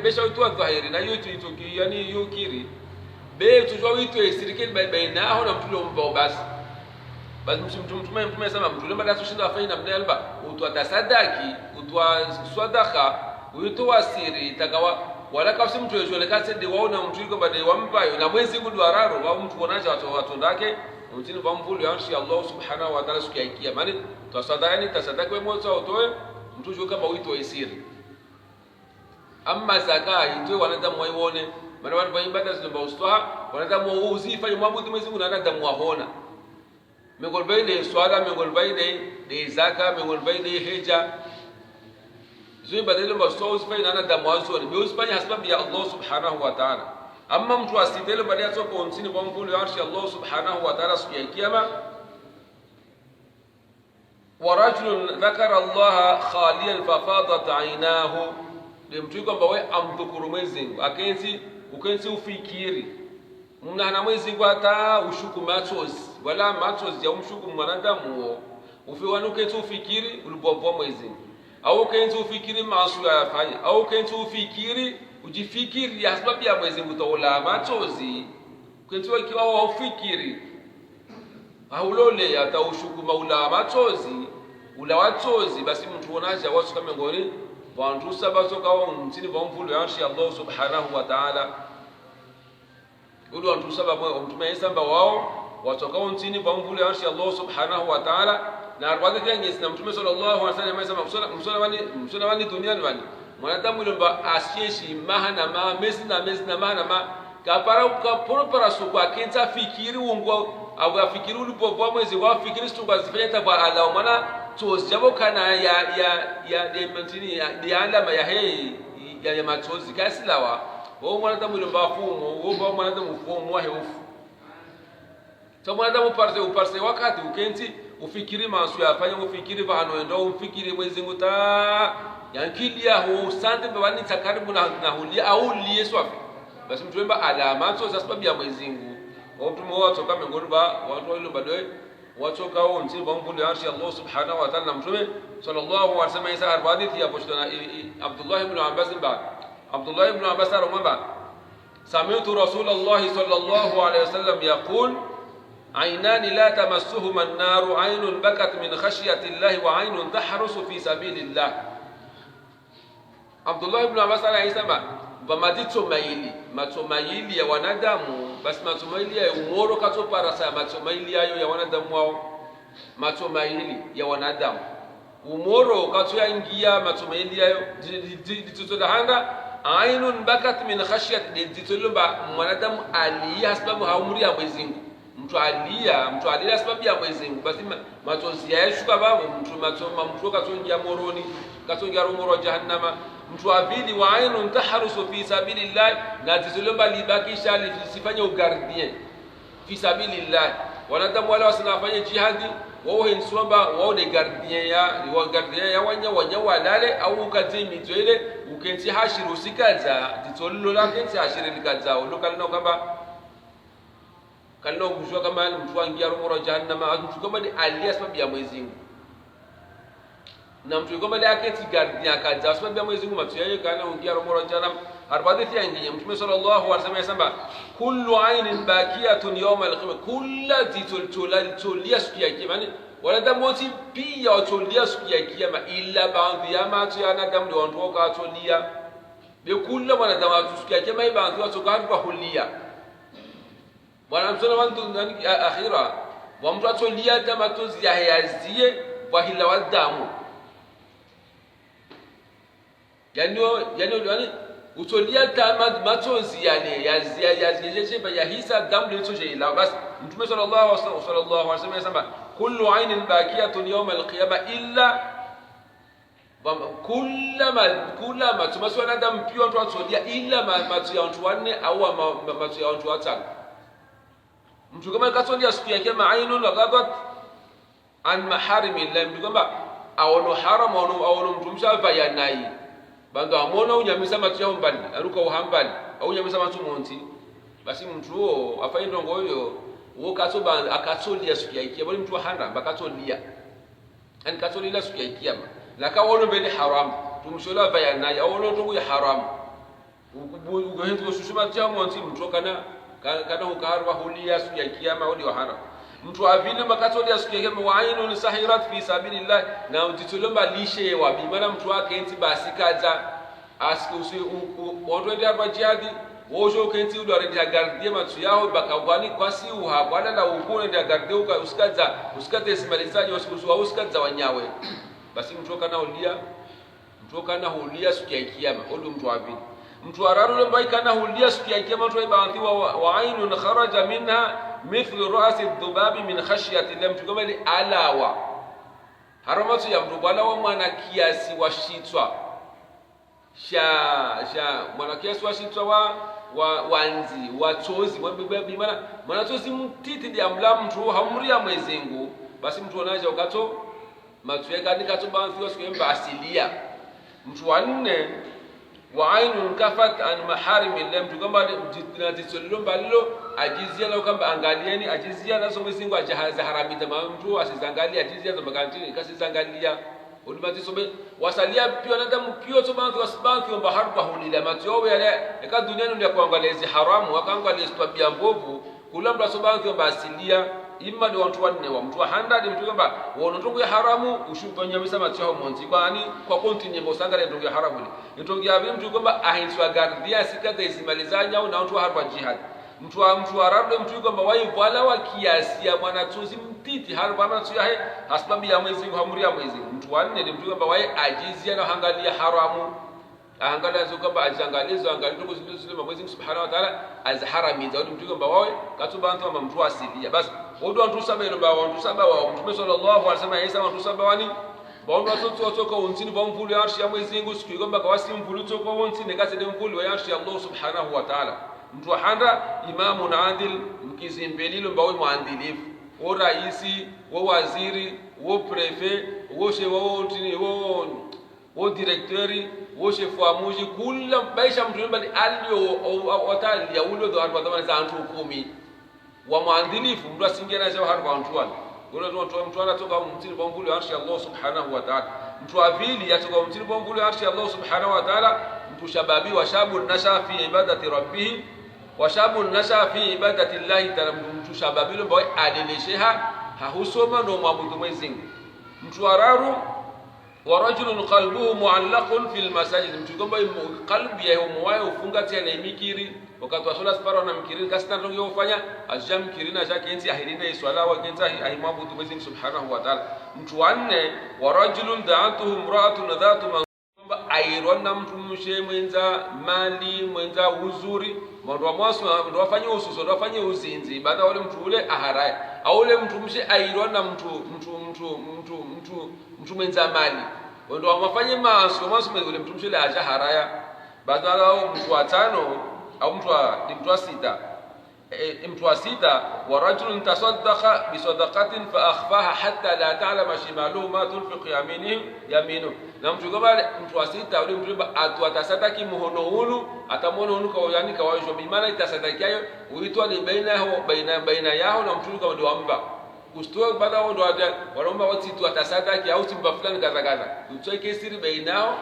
besha utu dhahiri na hiyo tuitoki yani hiyo kiri be tujua wito esirikeni baina aho na mtulo mbao basi mtume sema mtulo mbada tushinda afanye namna yalba utwa tasadaki utwa sadaqa uitwa siri takawa wala kasi mtu yojole kasi de waona mtu yuko bade wampayo na mwezi gudu araro wa mtu konacha watu ndake mtini kwa mvulu ya arshi Allah subhanahu wa ta'ala siku ya kiyama mani tasadani tasadaki wewe mwanzo utoe mtu yuko kama uitwa siri amma zaka itwe wanadamu waione maana watu waibada zimba ustaha wanadamu uzifa yumwabudu Mwenyezi Mungu na wanadamu waona mengolbaine swala mengolbaine de zaka mengolbaine hija zimba dele mbasto uzifa na wanadamu wazo ni usifanya sababu ya Allah subhanahu wa ta'ala amma mtu asitele baada ya soko onsini kwa mvuli wa arshi Allah subhanahu wa ta'ala siku ya kiyama ورجل ذكر الله خاليا ففاضت عيناه mtu kwamba wewe amdhukuru Mwenyezi Mungu ukenzi ufikiri mna Mwenyezi Mungu hata ushuku machozi wala machozi ya umshuku mwanadamu ufiwanu kenzi ufikiri ulipompa Mwenyezi Mungu au kenzi ufikiri maasi yafanya au kenzi ufikiri ujifikiri ya sababu ya Mwenyezi Mungu tola machozi kenzi ikiwa ufikiri haulole hata ushuku maula machozi ula machozi basi mtu onaje watu kama ngoni wantu saba sokao mtini bomvulu ya Allah subhanahu wa ta'ala ulu wantu saba mtume samba wao watokao mtini bomvulu ya Allah subhanahu wa ta'ala na arwada kengesi na mtume sallallahu alaihi wasallam msona wani duniani wani mwanadamu ilomba asieshi mahana ma mesina mahana ma kapara suku akenza fikiri ungo au afikiri ulipopoa mwezi wa fikiri stunga zifanyeta kwa ala mwana tozjabo kana ya dementini ya alama ya hei ya matozi kasilawa wao mwanadamu ilomba fumo wao mwanadamu fumo wa heofu so mwanadamu parse wakati ukenzi ufikiri masu yafanya ufikiri vano ndo ufikiri mwezi nguta yankilia ho sande bani takaribu na hulia au lieswafi basi mtuemba alama so sababu ya mwezi ngu watu mmoja toka miongoni ba watu wale baadaye watoka wao nchi bambuli arshi Allah subhanahu wa ta'ala mtume sallallahu alaihi wasallam isa hadithi ya poshtana Abdullah ibn Abbas aromba sami'tu Rasulullah sallallahu alaihi wasallam yaqul عينان لا تمسهما النار عين بكت من خشية الله وعين تحرس في سبيل الله عبد الله بن عباس عليه السلام matumaili ya wanadamu basi matumaili ya umoro katopara sa matumaili yayo ya wanadamu wao matumaili ya wanadamu umoro katoyangia matumaili yayo ditutodahanga ainun bakat min khashyati ditulumba mwanadamu aliya sababu haumri ya Mwenyezi Mungu mtu alia sababu ya Mwenyezi Mungu basi machozi yashuka babo mtu katongia moroni katongia romoro jahannama mtu avili wa ainun taharusu fi sabilillah na tizulomba libakisha lisifanye ugardien fi sabilillah wanadamu wale wasinafanye jihadi wao hensomba wao de gardien ya wanya walale au ukazimi twele ukenzi hashiru sikaza titollo la kenzi hashiri likaza ulokalina kamba kalino kujua kama mtu angia romoro jahannama mtu kama ni alia sababu ya Mwenyezi Mungu na mtu kama ile aketi gardia akaja sababu ya Mwenyezi Mungu mtu yeye kana ungia romoro jahannam arbadhi yangi mtume sallallahu alaihi wasallam kullu ainin bakiyatun yawm al-qiyamah kullu tulia siku ya kiyama wanadamu wote pia watolia siku ya kiyama illa baadhi ya watu wanadamu ndio wanatoka atolia bi kullu wanadamu siku ya kiyama baadhi watu watoka hulia bwana mtume wangu ndani akhira wa mtu atolia kama tozi ya yazie wa hila wadamu yani utolia kama machozi yani yazijeje ya hisa damu litoje ila bas mtume sallallahu alaihi wasallam anasema kullu ainin bakiyatun yawm al-qiyamah illa kullama tumaswana damu pia watu atolia illa matu ya watu wanne au matu ya watu watano mtu kama katolia siku yake ma'ainun lagadat an maharimi Allah mtu kama awono haram awono mtu mshafa yanai bando amona unyamisa matu yao mbali aruka uhambali au unyamisa matu monti basi mtu huo afanye ndongo hiyo uo katoba akatolia siku yake bali mtu hana bakatolia yani katolia siku yake na kawono mbele haram tumshola bayanai awono ndongo ya haram ugohenzo shushuma tia monti mtu kana ukarwa hulia siku ya kiyama uli wahana mtu avile makatolia siku ya kiyama wa ainun sahirat fi sabilillah na utitulomba lishe wa bimana mtu wake enti basi kaza aski usi ondwende arba jihadi wojo kenti udo arenda gardie matu yao bakagwani kwasi uhabwana na ukune ndia gardie uskate simalizaji uskaza wanyawe basi mtu kana hulia siku ya kiyama uli mtu avile mtu araru mbai kana hulia siku ya kiyama mtu ibaathiwa wa ainun kharaja minha mithlu ra'si ad-dubabi min khashyati Allah mtu kama ile alawa haramatu ya mtu bwana wa mwana kiasi wa shitwa mwana kiasi wa shitwa wa wanzi watozi bi maana tozi mtiti ya mla mtu hamri ya Mwenyezi Mungu basi mtu anaje matweka nikatubanthio sikemba asilia. Mtu wa nne wa ainun kafat an maharimi Allah, mtu kama jitsolilo mbalilo ajizia na kamba angalieni ajizia nazo mwezingu ajahaza haramita mtu asizangalia ajizia za makantini kasizangalia udimati sobe wasalia pia nada mkio to bantu wasbantu bahar bahulila matyo yale eka duniani ndio kuangalia haramu akaangalia tabia mbovu kulamba sobantu basilia imma ni watu wanne wa mtu 100 mtu kwamba wonotongo ya haramu ushufanya misama chao monzi kwani kwa continue mosangale ntongo ya haramu ni ntongo ya mtu kwamba ahinswa gardia sikata isimalizanya au na watu harba jihad mtu arabu mtu kwamba waivala wa kiasi ya mwanatunzi mtiti harba na tuyahe hasbabu ya mwezi hamuri ya mwezi. Mtu wanne ni mtu kwamba wai ajizia na hangalia haramu angalia kwamba ajangalizo angalia tuko zile mwezi subhanahu wa ta'ala azharami zaidi mtu kwamba wao katubantu kama mtu asilia basi wadu watu saba ile watu saba wa Mtume sallallahu alaihi wasallam Isa watu saba wani baona watu toka untini ba mvuli ya arshi ya mwezi ngu siku kwamba kwa wasi mvuli toka untini kasi de mvuli wa arshi ya Allah subhanahu wa ta'ala. Mtu handa imamu na adil mkizimbelilo mbawe muandilifu o raisi o waziri o prefet o chef o directeur o chef wa muji kula baisha mtu mbali alio watali ya ulo do arba kama za antu 10 wa muandilifu mtu asingena za harba antu wale ule mtu anatoka mtini kwa mvuli wa arshi Allah subhanahu wa ta'ala. Mtu avili yatoka mtini kwa mvuli wa arshi Allah subhanahu wa ta'ala. Mtu shababi wa shabu nasha fi ibadati rabbih wa shabu nasha fi ibadati Allah ta'ala. Mtu shababi lo boy alilesheha hahusoma ndo mwabudu Mwenyezi Mungu. Mtu araru wa rajulun qalbuhu mu'allaqun fil masajid. Mtu kwamba qalbi yake moyo ufunga tena imikiri wakati wa swala sparo na mkiri kasita ndio yofanya ajam mkirina zake enzi ahirina swala wa kenza ahimwabudu Mwenyezi Mungu subhanahu wa ta'ala. Mtu wanne wa rajulun da'atuhu imra'atun dhatu kwamba airona mtu mshe mwenza mali mwenza uzuri mwanzo mwaso ndio afanye ususo ndio afanye uzinzi baada wale mtu ule aharai au ule mtu mshe airona mtu mwenza mali ndio amafanye maso ule mtu mshe aja haraya baada wao mtu wa tano au mtu wa sita mtu wa sita wa rajulun tasaddaqa bi sadaqatin fa akhfaha hatta la ta'lama shimaluhu ma tunfiqu yaminu na mtu kama mtu wa sita ule mtu atasadaki muhono hulu atamuona hulu kwa yani kawaisho bimana itasadaki uitwa ni baina yao na mtu kama ndio amba kustoa baada wao ndio wanaomba watu tu atasadaki au simba fulani kaza utoke siri bainao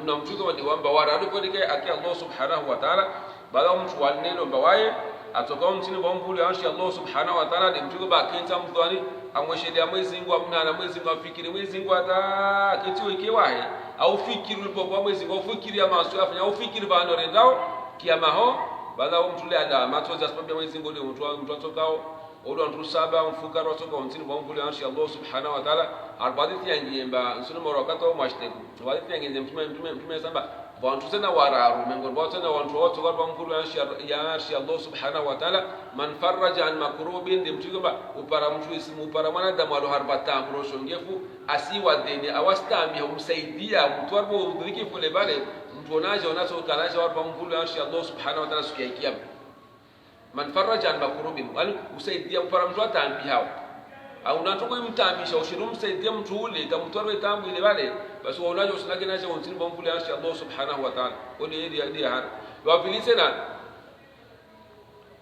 na mtu kama ndio amba waradu kwa dike aki Allah subhanahu wa ta'ala baada mtu waneno mbawaye atoka mtini kwa mvuli arshi Allah subhanahu wa ta'ala ni mtu kwa kenta mtwani amweshedia Mwenyezi Mungu amna na Mwenyezi Mungu afikiri Mwenyezi Mungu hata kitu ikiwahi au fikiri ulipokuwa Mwenyezi Mungu fikiri ya masu afanya au fikiri bando rendao kiama ho baada mtu ile ala matoza sababu Mwenyezi Mungu ndio mtu atokao odo mtu saba mfukara atoka mtini kwa mvuli arshi Allah subhanahu wa ta'ala arbaditi yangiemba nsunu morakato mwashteku waditi yangiemba mtume samba wantu tena wararu mengo tena wantu wote kwa mvuli ya arshi Allah subhanahu wa ta'ala man faraja an makrubin dimtigomba upara mtu isimu upara mwanadamu alo harbata mrosho ngefu asiwa deni awastambi humsaidia mtu arbo udhiki fule bale mtu onaje onacho kanaje warba mvuli ya arshi Allah subhanahu wa ta'ala siku ya kiyama man faraja an makrubin wal usaidia upara mtu atambi hao au natoko imtambisha ushirum saidia mtu ule kamtwarwe tambu ile wale basi waonaje usinake naje wonzini bomvule arshi Allah subhanahu wa ta'ala ole yedi har wa filisena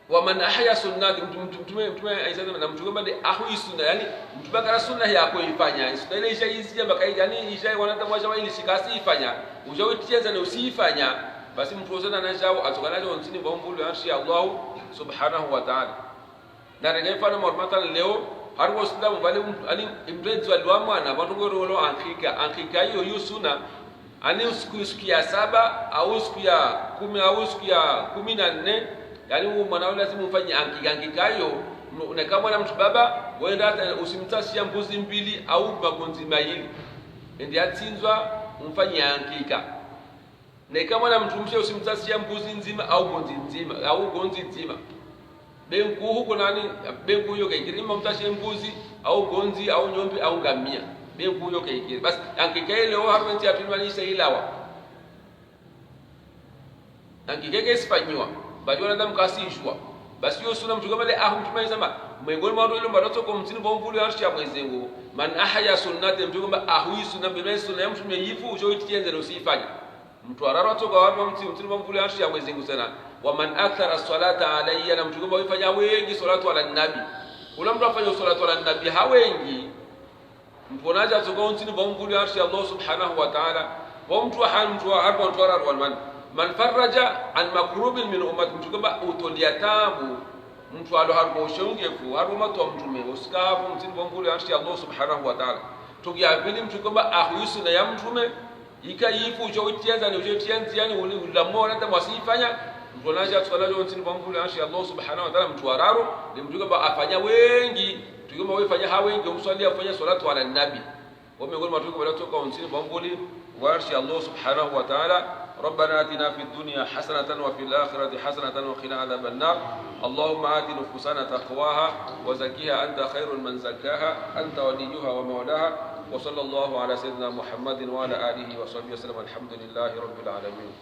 wa man ahya sunnati mtume aisema na mtu kama de ahu sunna yani mtu bakara sunna yako ifanya sunna ile isha hizi mpaka yani isha wanataka waje sikasi ifanya ujawitichenza na usifanya basi mtu ozana na jao atokanaje wonzini bomvule arshi Allah subhanahu wa ta'ala na regefana mormata leo har wasda mbale ani imrenzo alwa mwana batungoro lo ankika hiyo yusuna ani siku ya 7 au siku ya 10 au siku ya 14 yani huo mwana lazima ufanye ankika hiyo na kama na mtu baba wenda usimtashia mbuzi mbili au magonzi mawili ndio atsinzwa umfanye ankika na kama na mtu mshe usimtashia mbuzi nzima au gonzi nzima au gonzi nzima benku huko nani benku hiyo kaikirima mtashe mbuzi au gonzi au nyombe au ngamia benku hiyo kaikiri basi ankikaile wao harwenti apimanisha ilawa ankikeke sifanywa bali wanadamu kasishwa basi hiyo sunna mtu kama ile mtume sema miongoni mwa wale ambao kwa mtini bomvuli arshi ya Mwenyezi Mungu man ahya sunnati mtu kama ahui sunna bila sunna ya mtume yifu ujoitienze na usifanye mtu arara toka wapi mtini bomvuli arshi ya Mwenyezi Mungu sana wa man akthara as-salata alayya na mtu kama yifanya wengi salatu ala nabi ula mtu afanya salatu ala nabi hawengi mtu anaja toka mtini bomvuli arshi Allah subhanahu wa ta'ala wa mtu harba mtu arara man faraja an makrubin min ummati mtu kama utolia tabu mtu alo harbo ushongefu harbo mato mtume usikafu mtini bomvuli arshi Allah subhanahu wa ta'ala tugiavili mtu kama ahusu na ya mtume ikaifu ujoitienza ni ujoitienza yani ulamora hata wasifanya mtu anaja tukalajo mtini bomvuli arshi Allah subhanahu wa ta'ala mtu araro ni mtu kama afanya wengi tukoma wewe fanya hawengi umswalia afanya salatu ala nabi ومن ما تقول ولا تقول نسين بنقولي وارشي الله سبحانه وتعالى ربنا آتنا في الدنيا حسنة وفي الآخرة حسنة وقنا عذاب النار اللهم آت نفوسنا تقواها وزكيها أنت خير من زكاها أنت وليها ومولاها وصلى الله على سيدنا محمد وعلى آله وصحبه وسلم الحمد لله رب العالمين